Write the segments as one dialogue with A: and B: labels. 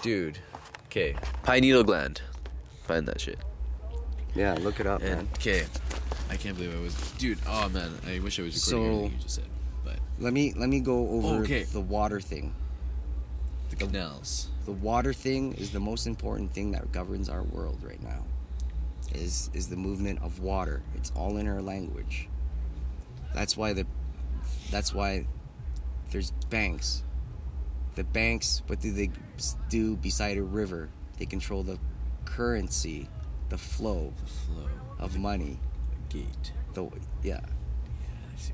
A: Dude. Okay. Pineal gland. Find that shit.
B: Yeah, look it up, man.
A: Okay. I can't believe I was... Dude, oh man. I wish I was recording everything you just said. But
B: Let me go over
A: okay.
B: the water thing.
A: The canals.
B: The water thing is the most important thing that governs our world right now. Is the movement of water. It's all in our language. That's why there's banks. The banks, what do they do beside a river? They control the currency, the flow of money.
A: Gate.
B: Yeah.
A: I see.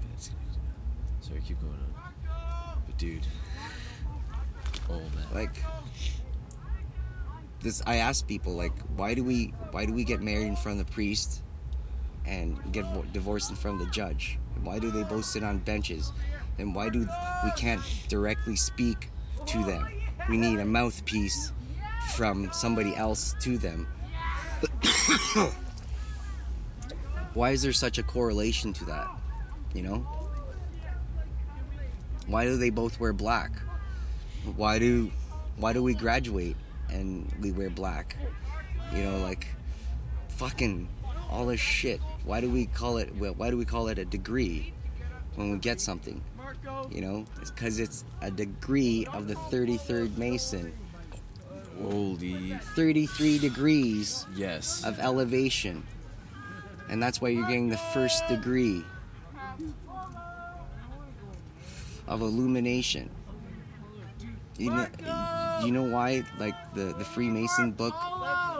A: Sorry, keep going on. But dude. Oh man.
B: Like this, I ask people, like, why do we get married in front of the priest and get divorced in front of the judge? And why do they both sit on benches? And why do we can't directly speak to them? We need a mouthpiece from somebody else to them. Why is there such a correlation to that? You know? Why do they both wear black? Why do we graduate and we wear black? You know, like, fucking all this shit. Why do we call it a degree when we get something? You know, it's because it's a degree of the 33rd Mason.
A: Holy
B: 33 degrees
A: yes
B: of elevation. And that's why you're getting the first degree of illumination. You know why? Like the Freemason book,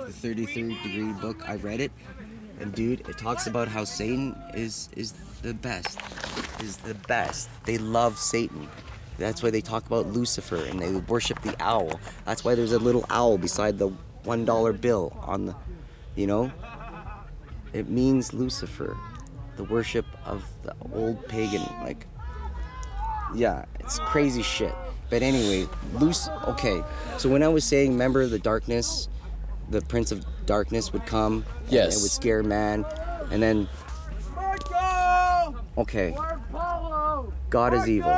B: the 33rd degree book, I read it. And dude, it talks about how Satan is the best. Is the best. They love Satan. That's why they talk about Lucifer and they worship the owl. That's why there's a little owl beside the $1 bill on the, you know? It means Lucifer, the worship of the old pagan, like, yeah, it's crazy shit. But anyway, okay, so when I was saying, remember the darkness, the Prince of Darkness would come,
A: yes,
B: and it would scare man, and then, okay, God is evil.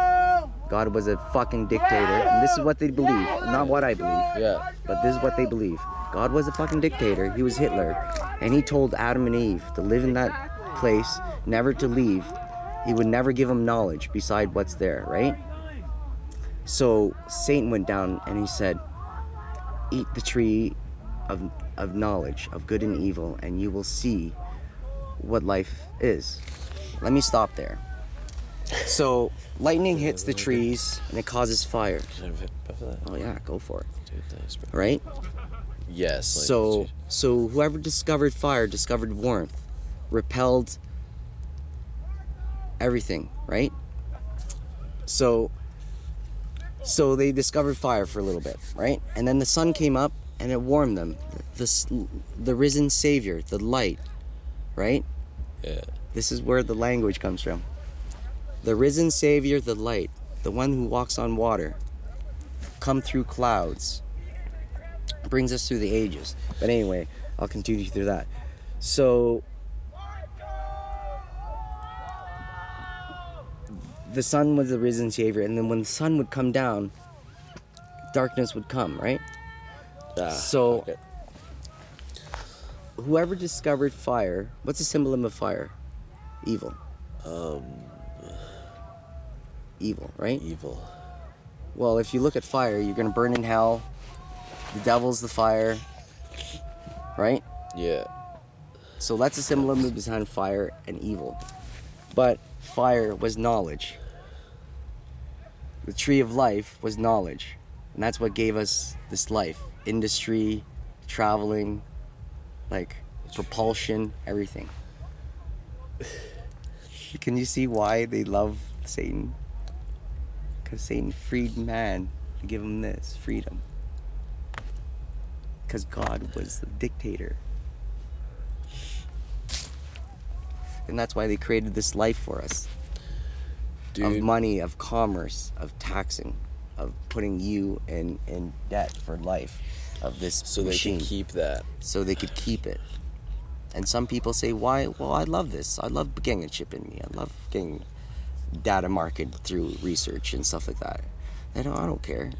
B: God was a fucking dictator, and this is what they believe, not what I believe,
A: yeah,
B: but this is what they believe. God was a fucking dictator. He was Hitler, and he told Adam and Eve to live in that place, never to leave. He would never give them knowledge beside what's there, right? So Satan went down and he said, eat the tree of knowledge of good and evil, and you will see what life is. Let me stop there. So lightning hits the trees and it causes fire. Oh yeah, go for it. Right?
A: Yes.
B: So whoever discovered fire discovered warmth, repelled everything, right? So they discovered fire for a little bit, right? And then the sun came up and it warmed them. The risen Savior, the light, right?
A: Yeah.
B: This is where the language comes from. The risen Savior, the light, the one who walks on water, come through clouds, brings us through the ages. But anyway, I'll continue through that. So the sun was the risen Savior, and then when the sun would come down, darkness would come, right? Okay. Whoever discovered fire, what's the symbol of fire? Evil. Evil, right?
A: Evil.
B: Well, if you look at fire, you're gonna burn in hell. The devil's the fire, right?
A: Yeah.
B: So that's a symbol of behind fire and evil. But fire was knowledge. The tree of life was knowledge. And that's what gave us this life. Industry, traveling, like propulsion, everything. Can you see why they love Satan? Because Satan freed man to give him this freedom. Because God was the dictator. And that's why they created this life for us. Dude. Of money, of commerce, of taxing, of putting you in debt for life, of this
A: so machine. They can keep that.
B: So they could keep it. And some people say, why? Well, I love this. I love getting a chip in me. I love getting data market through research and stuff like that. I don't care.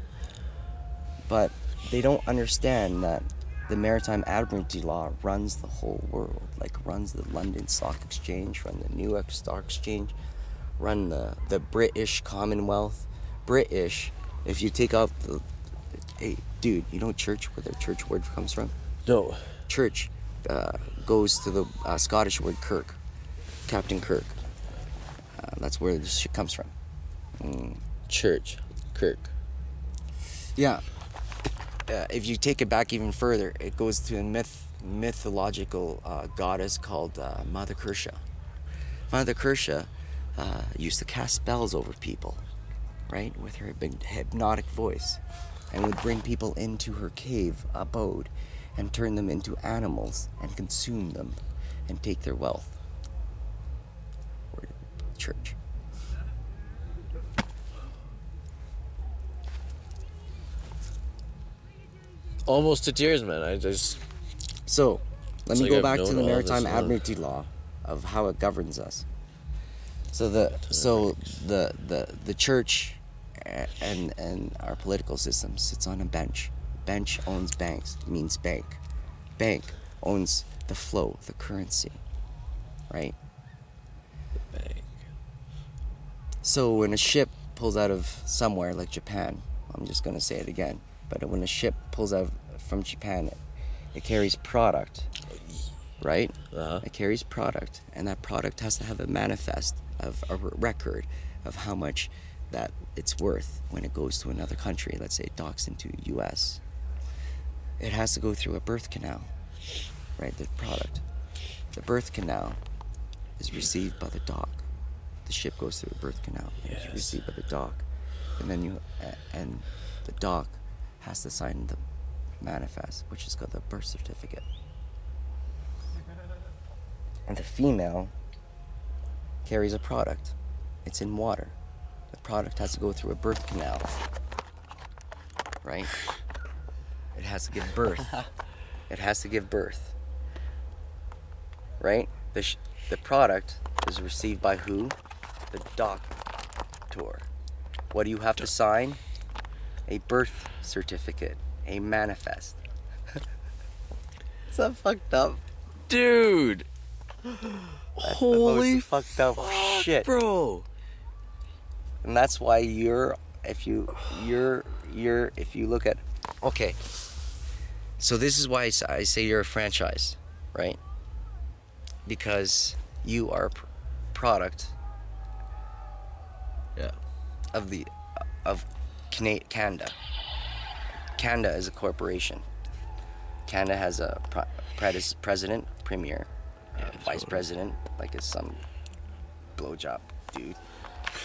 B: But they don't understand that the Maritime Admiralty Law runs the whole world. Like, runs the London Stock Exchange, run the New York Stock Exchange, run the British Commonwealth. British, if you take out the... Hey, dude, you know church, where the church word comes from?
A: No.
B: Church goes to the Scottish word Kirk. Captain Kirk. That's where this shit comes from.
A: Church. Kirk.
B: Yeah. If you take it back even further, it goes to a mythological goddess called Mother Kersha. Mother Kersha used to cast spells over people, right, with her big hypnotic voice, and would bring people into her cave abode and turn them into animals and consume them and take their wealth. Church.
A: Almost to tears, man. I just...
B: So, let
A: It's
B: me
A: like
B: go
A: I've
B: back to
A: known
B: the
A: all this
B: Maritime
A: long.
B: Admiralty Law of how it governs us. So the church and our political system sits on a bench. Bench owns banks, means bank. Bank owns the flow, the currency, right?
A: Bang.
B: So when a ship pulls out of somewhere like Japan, I'm just gonna say it again, but when a ship pulls out from Japan, it carries product, right?
A: Uh-huh.
B: It carries product, and that product has to have a manifest of a record of how much that it's worth when it goes to another country. Let's say it docks into US. It has to go through a birth canal, right? The product. The birth canal is received by the dock. The ship goes through a birth canal.
A: Yes.
B: It's received by the dock, and then and the dock has to sign the manifest, which is called the birth certificate. And the female carries a product. It's in water. The product has to go through a birth canal, right? It has to give birth. It has to give birth, right? The product is received by who? The doctor. What do you have to sign? A birth certificate, a manifest. Is that fucked up?
A: Dude!
B: That's
A: Holy
B: the most fucked up
A: fuck,
B: shit,
A: bro!
B: and that's why if you look at, okay, so this is why I say you're a franchise, right? Because you are a product
A: Yeah.
B: of Canada. Canada is a corporation. Canada has a president, premier, vice president, like it's some blowjob dude,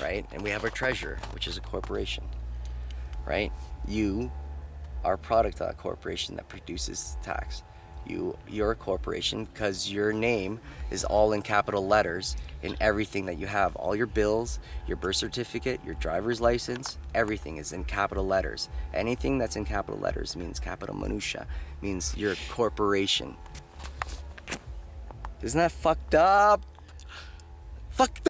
B: right? And we have our treasurer, which is a corporation, right? You are a product of that corporation that produces tax. You're a corporation because your name is all in capital letters in everything that you have. All your bills, your birth certificate, your driver's license, everything is in capital letters. Anything that's in capital letters means capital minutia, means you're a corporation. Isn't that fucked up? Fucked up.